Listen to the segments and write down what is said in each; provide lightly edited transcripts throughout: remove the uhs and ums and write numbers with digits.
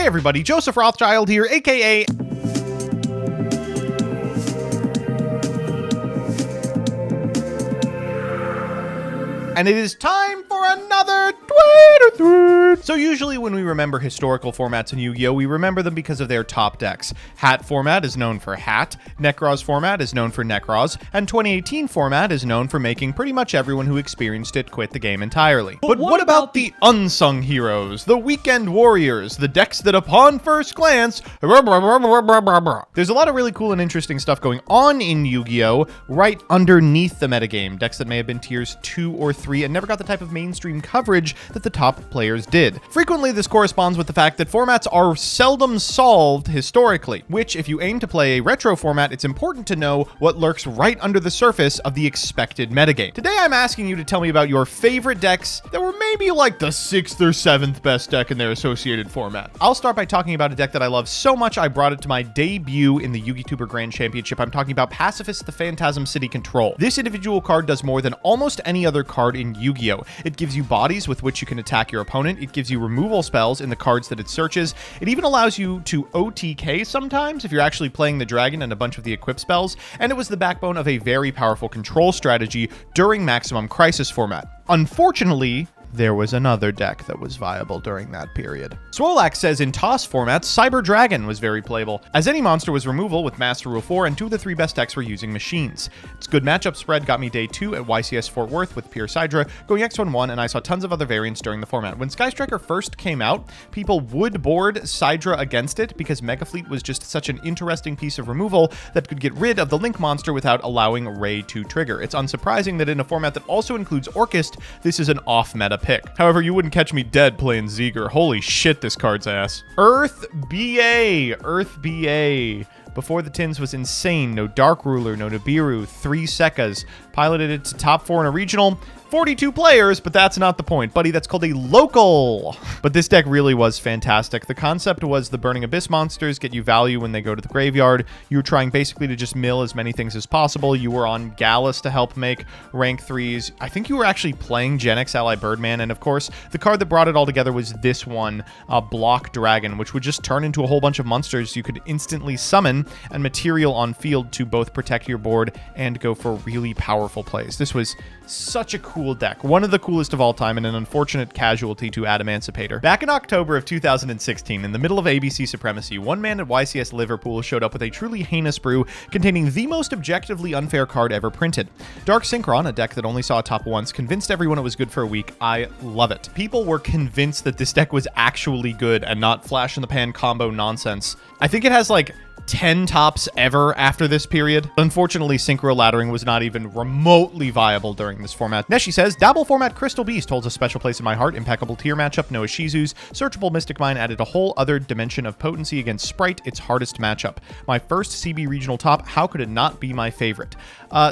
Hey everybody, Joseph Rothschild here, aka... And it is time for another Twitter thread. So usually when we remember historical formats in Yu-Gi-Oh, we remember them because of their top decks. Hat format is known for Hat, Nekroz format is known for Nekroz, and 2018 format is known for making pretty much everyone who experienced it quit the game entirely. But what about the unsung heroes, the weekend warriors, the decks that upon first glance... There's a lot of really cool and interesting stuff going on in Yu-Gi-Oh right underneath the metagame. Decks that may have been tiers 2 or 3 and never got the type of mainstream coverage that the top players did. Frequently, this corresponds with the fact that formats are seldom solved historically, which if you aim to play a retro format, it's important to know what lurks right under the surface of the expected metagame. Today, I'm asking you to tell me about your favorite decks that were maybe like the 6th or 7th best deck in their associated format. I'll start by talking about a deck that I love so much I brought it to my debut in the Yu-Gi-Tuber Grand Championship. I'm talking about Pacifis, the Phantasm City Control. This individual card does more than almost any other card in Yu-Gi-Oh! It gives you bodies with which you can attack your opponent. It gives you removal spells in the cards that it searches. It even allows you to OTK sometimes if you're actually playing the dragon and a bunch of the equip spells. And it was the backbone of a very powerful control strategy during Maximum Crisis format. Unfortunately, there was another deck that was viable during that period. Swolax says in TOS formats, Cyber Dragon was very playable, as any monster was removal with Master Rule 4, and 2 of the 3 best decks were using machines. Its good matchup spread got me day 2 at YCS Fort Worth with Pure Sidra, going X1-1, and I saw tons of other variants during the format. When Sky Striker first came out, people would board Sidra against it because Mega Fleet was just such an interesting piece of removal that could get rid of the Link monster without allowing Ray to trigger. It's unsurprising that in a format that also includes Orchist, this is an off-meta pick. However, you wouldn't catch me dead playing Zeger. Holy shit, this card's ass. Earth BA. Before the Tins was insane. No Dark Ruler, no Nibiru, 3 Sekkas. Piloted it to top 4 in a regional. 42 players, but that's not the point, buddy. That's called a local. But this deck really was fantastic. The concept was the Burning Abyss monsters get you value when they go to the graveyard. You were trying basically to just mill as many things as possible. You were on Gallus to help make rank 3s. I think you were actually playing Gen X Ally Birdman, and of course, the card that brought it all together was this one, Block Dragon, which would just turn into a whole bunch of monsters you could instantly summon and material on field to both protect your board and go for really powerful plays. This was such a cool deck, one of the coolest of all time, and an unfortunate casualty to Adamancipator. Back in October of 2016, in the middle of ABC supremacy, one man at YCS Liverpool showed up with a truly heinous brew containing the most objectively unfair card ever printed. Dark Synchron, a deck that only saw a top once, convinced everyone it was good for a week. I love it. People were convinced that this deck was actually good and not flash in the pan combo nonsense. I think it has like 10 tops ever after this period. Unfortunately, Synchro laddering was not even remotely viable during this format. Neshi says, Dabble format Crystal Beast holds a special place in my heart. Impeccable tier matchup, no Ishizus. Searchable Mystic Mine added a whole other dimension of potency against Sprite, its hardest matchup. My first CB regional top, how could it not be my favorite?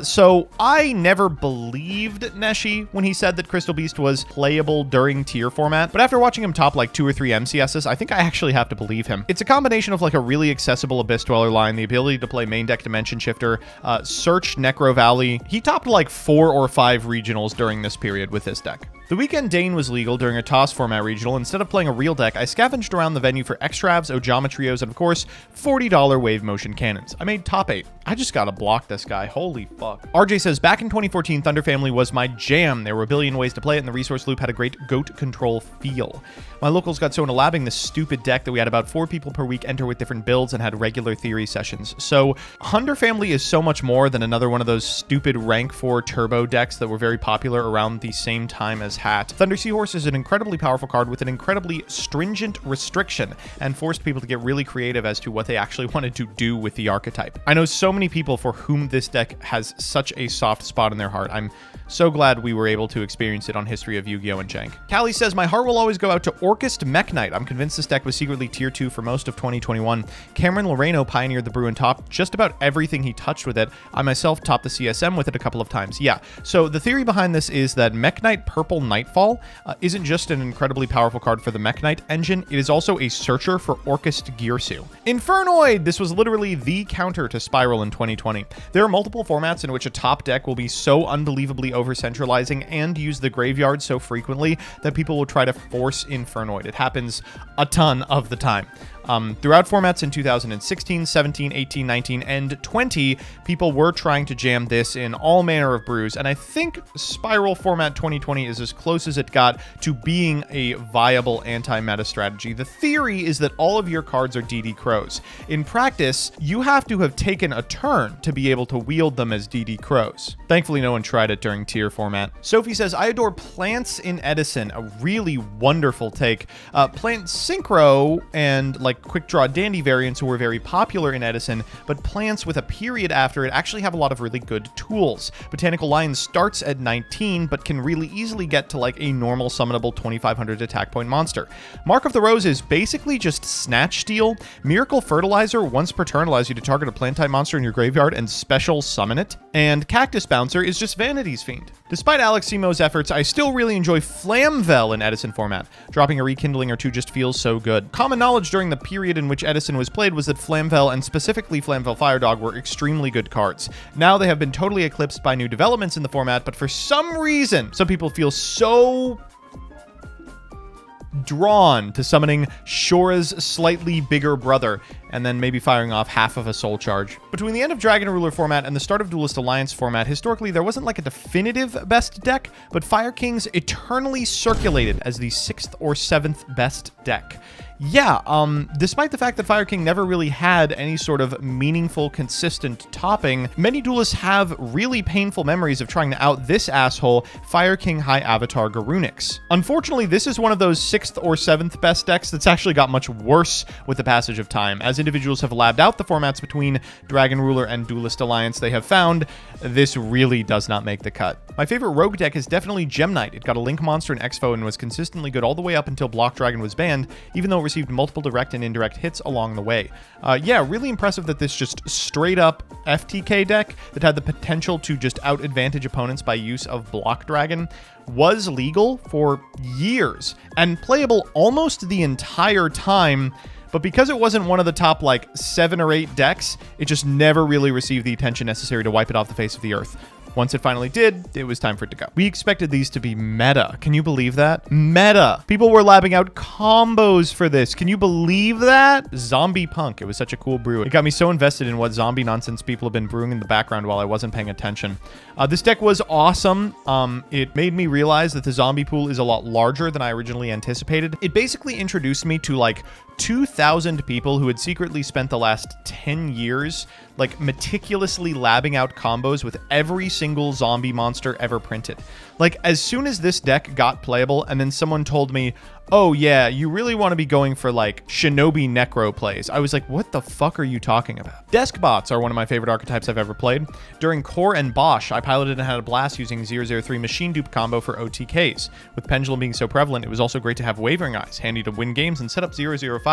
So I never believed Neshi when he said that Crystal Beast was playable during tier format, but after watching him top like 2 or 3 MCSs, I think I actually have to believe him. It's a combination of like a really accessible Abyss Dweller line, the ability to play main deck Dimension Shifter, search Necro Valley. He topped like 4 or 5 regionals during this period with this deck. The weekend Dane was legal during a TOS format regional. Instead of playing a real deck, I scavenged around the venue for Extravs, Ojometrios, and of course, $40 wave motion cannons. I made top 8. I just gotta block this guy. Holy fuck. RJ says, back in 2014, Thunder Family was my jam. There were a billion ways to play it, and the resource loop had a great goat control feel. My locals got so into labbing this stupid deck that we had about 4 people per week enter with different builds and had regular theory sessions. So, Thunder Family is so much more than another one of those stupid rank 4 turbo decks that were very popular around the same time as Hat. Thunder Seahorse is an incredibly powerful card with an incredibly stringent restriction and forced people to get really creative as to what they actually wanted to do with the archetype. I know so many people for whom this deck has such a soft spot in their heart. I'm so glad we were able to experience it on History of Yu-Gi-Oh! And Jank. Callie says, my heart will always go out to Orchist Mekk-Knight. I'm convinced this deck was secretly tier 2 for most of 2021. Cameron Loreno pioneered the brew and topped just about everything he touched with it. I myself topped the CSM with it a couple of times. Yeah, so the theory behind this is that Mekk-Knight Purple Nightfall isn't just an incredibly powerful card for the Mekk-Knight engine, it is also a searcher for Orcust Gearsu. Infernoid! This was literally the counter to Spiral in 2020. There are multiple formats in which a top deck will be so unbelievably over-centralizing and use the graveyard so frequently that people will try to force Infernoid. It happens a ton of the time. Throughout formats in 2016, 17, 18, 19, and 20, people were trying to jam this in all manner of brews, and I think Spiral Format 2020 is as close as it got to being a viable anti-meta strategy. The theory is that all of your cards are DD Crows. In practice, you have to have taken a turn to be able to wield them as DD Crows. Thankfully, no one tried it during tier format. Sophie says, I adore plants in Edison. A really wonderful take. Plant Synchro and like quick draw dandy variants who were very popular in Edison, but plants with a period after it actually have a lot of really good tools. Botanical Lion starts at 19, but can really easily get to like a normal summonable 2500 attack point monster. Mark of the Rose is basically just Snatch Steal. Miracle Fertilizer once per turn allows you to target a plant type monster in your graveyard and special summon it. And Cactus Bouncer is just Vanity's Fiend. Despite Alex Simo's efforts, I still really enjoy Flamvel in Edison format. Dropping a Rekindling or two just feels so good. Common knowledge during the period in which Edison was played was that Flamvel and specifically Flamvel Firedog were extremely good cards. Now they have been totally eclipsed by new developments in the format, but for some reason, some people feel so drawn to summoning Shora's slightly bigger brother and then maybe firing off half of a soul charge. Between the end of Dragon Ruler format and the start of Duelist Alliance format, historically there wasn't like a definitive best deck, but Fire Kings eternally circulated as the 6th or 7th best deck. Yeah, despite the fact that Fire King never really had any sort of meaningful, consistent topping, many duelists have really painful memories of trying to out this asshole, Fire King High Avatar Garunix. Unfortunately, this is one of those 6th or 7th best decks that's actually got much worse with the passage of time. As individuals have labbed out the formats between Dragon Ruler and Duelist Alliance, they have found this really does not make the cut. My favorite rogue deck is definitely Gem-Knight. It got a Link monster in Expo and was consistently good all the way up until Block Dragon was banned, even though it received multiple direct and indirect hits along the way. Yeah, really impressive that this just straight up FTK deck that had the potential to just out advantage opponents by use of Block Dragon was legal for years and playable almost the entire time. But because it wasn't one of the top like 7 or 8 decks, it just never really received the attention necessary to wipe it off the face of the earth. Once it finally did, it was time for it to go. We expected these to be meta. Can you believe that? Meta. People were labbing out combos for this. Can you believe that? Zombie Punk. It was such a cool brew. It got me so invested in what zombie nonsense people have been brewing in the background while I wasn't paying attention. This deck was awesome. It made me realize that the zombie pool is a lot larger than I originally anticipated. It basically introduced me to like 2,000 people who had secretly spent the last 10 years like meticulously labbing out combos with every single zombie monster ever printed. Like as soon as this deck got playable and then someone told me, oh yeah, you really want to be going for like Shinobi Necro plays, I was like, what the fuck are you talking about? Deskbots are one of my favorite archetypes I've ever played. During Core and Bosch, I piloted and had a blast using 003 Machine Dupe combo for OTKs. With Pendulum being so prevalent, it was also great to have Wavering Eyes, handy to win games and set up 005.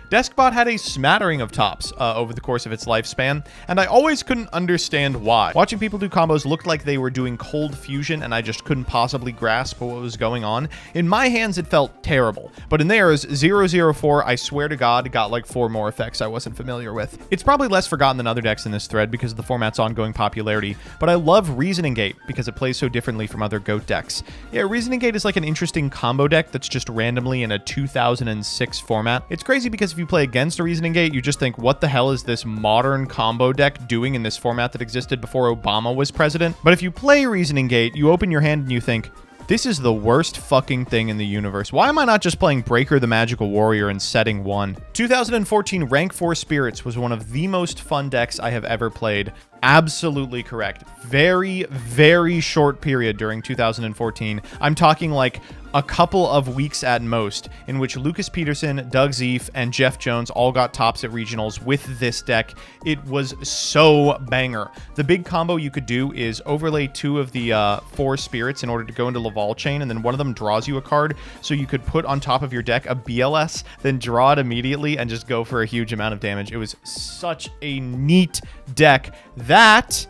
Deskbot had a smattering of tops over the course of its lifespan, and I always couldn't understand why. Watching people do combos looked like they were doing cold fusion, and I just couldn't possibly grasp what was going on. In my hands, it felt terrible, but in theirs, 004, I swear to God, got like 4 more effects I wasn't familiar with. It's probably less forgotten than other decks in this thread because of the format's ongoing popularity, but I love Reasoning Gate because it plays so differently from other GOAT decks. Yeah, Reasoning Gate is like an interesting combo deck that's just randomly in a 2006 format. It's crazy because if you play against a Reasoning Gate, you just think, what the hell is this modern combo deck doing in this format that existed before Obama was president? But if you play Reasoning Gate, you open your hand and you think, this is the worst fucking thing in the universe. Why am I not just playing Breaker the Magical Warrior in setting 1? 2014 Rank 4 Spirits was one of the most fun decks I have ever played. Absolutely correct. Very, very short period during 2014. I'm talking like a couple of weeks at most, in which Lucas Peterson, Doug Zeef, and Jeff Jones all got tops at regionals with this deck. It was so banger. The big combo you could do is overlay 2 of the 4 spirits in order to go into Laval Chain, and then one of them draws you a card, so you could put on top of your deck a BLS, then draw it immediately and just go for a huge amount of damage. It was such a neat deck that,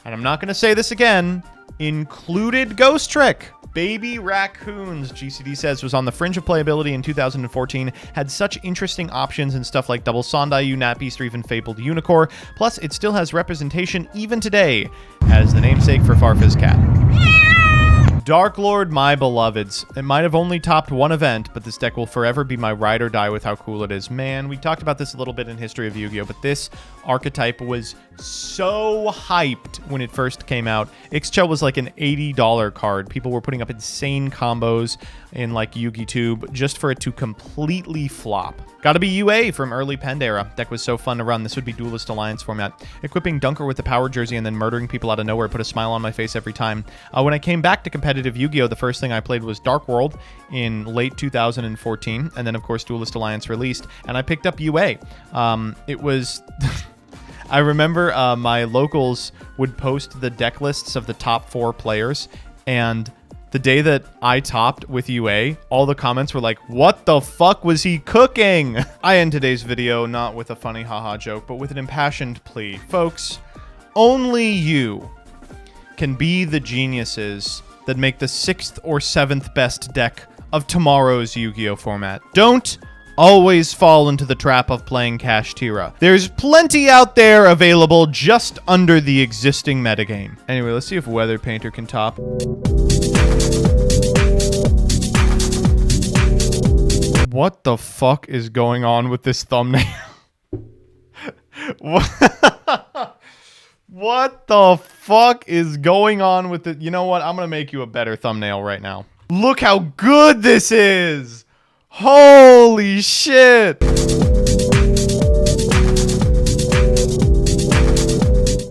and I'm not going to say this again, included Ghost Trick. Baby Raccoons, GCD says, was on the fringe of playability in 2014, had such interesting options and stuff like double Sondai, Unat Beast, or even Fabled Unicorn. Plus, it still has representation even today as the namesake for Farfa's cat. Darklord, my beloveds. It might have only topped one event, but this deck will forever be my ride or die with how cool it is. Man, we talked about this a little bit in History of Yu-Gi-Oh!, but this archetype was so hyped when it first came out. Ixchel was like an $80 card. People were putting up insane combos in like YugiTube just for it to completely flop. Gotta be UA from early Pandera. Deck was so fun to run. This would be Duelist Alliance format. Equipping Dunker with the power jersey and then murdering people out of nowhere put a smile on my face every time. When I came back to competitive Yu-Gi-Oh!, the first thing I played was Dark World in late 2014, and then of course Duelist Alliance released, and I picked up UA. It was... I remember my locals would post the deck lists of the top 4 players, and the day that I topped with UA, all the comments were like, what the fuck was he cooking? I end today's video not with a funny haha joke, but with an impassioned plea. Folks, only you can be the geniuses that make the 6th or 7th best deck of tomorrow's Yu-Gi-Oh! Format. Don't always fall into the trap of playing Cash Tira. There's plenty out there available just under the existing metagame. Anyway, let's see if Weather Painter can top. What the fuck is going on with this thumbnail? What the fuck is going on with it? You know what? I'm gonna make you a better thumbnail right now. Look how good this is! Holy shit!